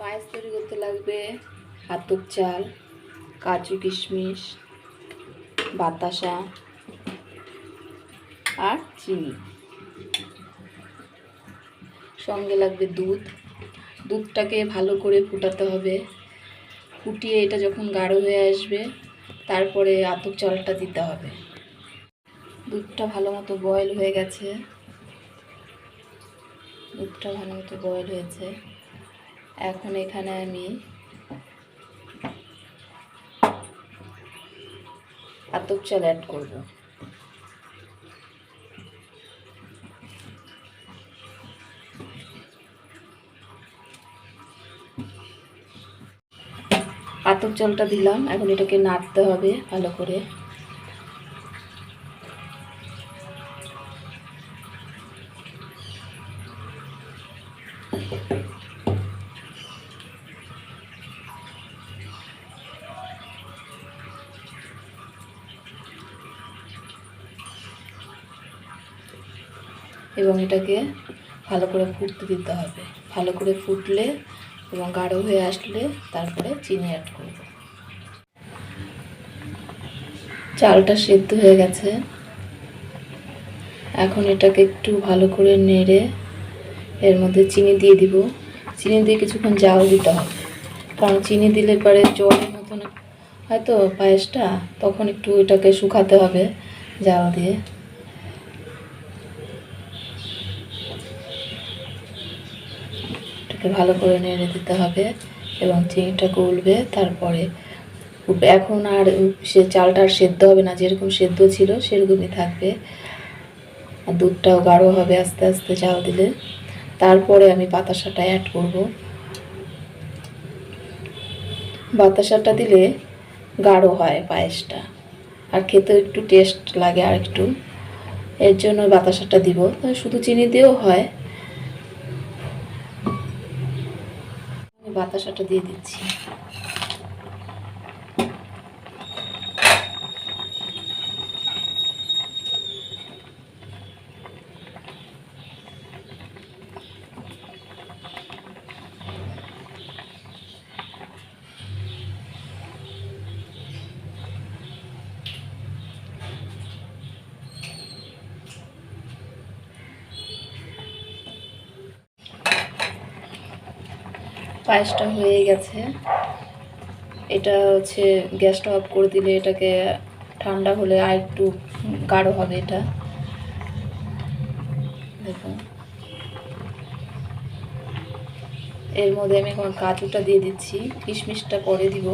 পায়েস তৈরি করতে লাগবে আতপ চাল, কাজু কিশমিশ, বাতাসা আর চিনি। সঙ্গে লাগবে দুধ। দুধটাকে ভালো করে ফুটাতে হবে। ফুটিয়ে এটা যখন গাঢ় হয়ে আসবে তারপরে আতপ চালটা দিতে হবে। দুধটা ভালো মতো বয়েল হয়ে গেছে। দুধটা ভালো মতো বয়েল হয়েছে। এখন এখানে আমি আতপ চাল অ্যাড করব। আতপ চালটা দিলাম। এখন এটাকে নাড়তে হবে ভালো করে। এবং এটাকে ভালো করে ফুটতে দিতে হবে। ভালো করে ফুটলে এবং গাঢ় হয়ে আসলে তারপরে চিনি অ্যাড করব। চালটা সেদ্ধ হয়ে গেছে। এখন এটাকে একটু ভালো করে নেড়ে এর মধ্যে চিনি দিয়ে দিব। চিনি দিয়ে কিছুক্ষণ জাল দিতে হবে, কারণ চিনি দিলে পরে জলের মতন হয়তো পায়েসটা, তখন একটু এটাকে শুকাতে হবে জাল দিয়ে। এটাকে ভালো করে নেড়ে দিতে হবে এবং চিনিটা গলবে। তারপরে এখন আর সে চালটা আর সেদ্ধ হবে না, যেরকম সেদ্ধ ছিল সেরকমই থাকবে। আর দুধটাও গাঢ় হবে আস্তে আস্তে জাল দিলে। তারপরে আমি বাতাসাটা অ্যাড করব। বাতাসাটা দিলে গাঢ় হয় পায়েসটা, আর খেতে একটু টেস্ট লাগে আর একটু, এর জন্য বাতাসাটা দিব। শুধু চিনি দিয়েও হয়। আমি বাতাসাটা দিয়ে দিচ্ছি। পায়েসটা হয়ে গেছে। এটা হচ্ছে গ্যাসটা অফ করে দিলে এটাকে ঠান্ডা হলে আর একটু গাঢ় হবে এটা। দেখুন, এর মধ্যে আমি এখন কাজুটা দিয়ে দিচ্ছি। কিশমিশটা পরে দিব।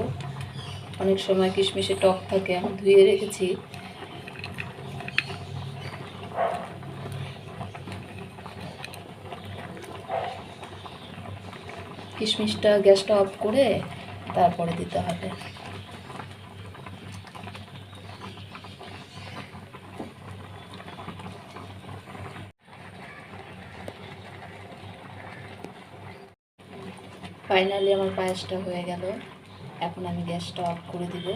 অনেক সময় কিশমিশে টক থাকে, আমি ধুয়ে রেখেছি। কিশমিশটা গ্যাসটা অফ করে তারপরে দিতে হবে। ফাইনালি আমার পায়েসটা হয়ে গেল। এখন আমি গ্যাসটা অফ করে দিব।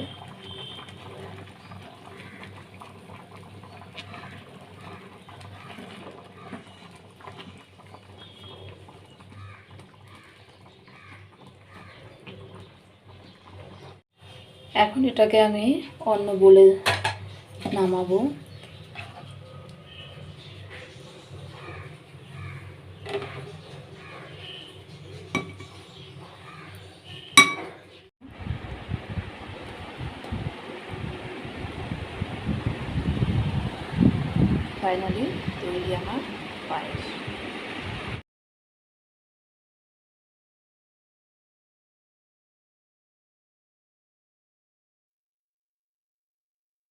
এখন এটাকে আমি অন্য বলে নামাবো। ফাইনালি তৈরি আমার পায়েস।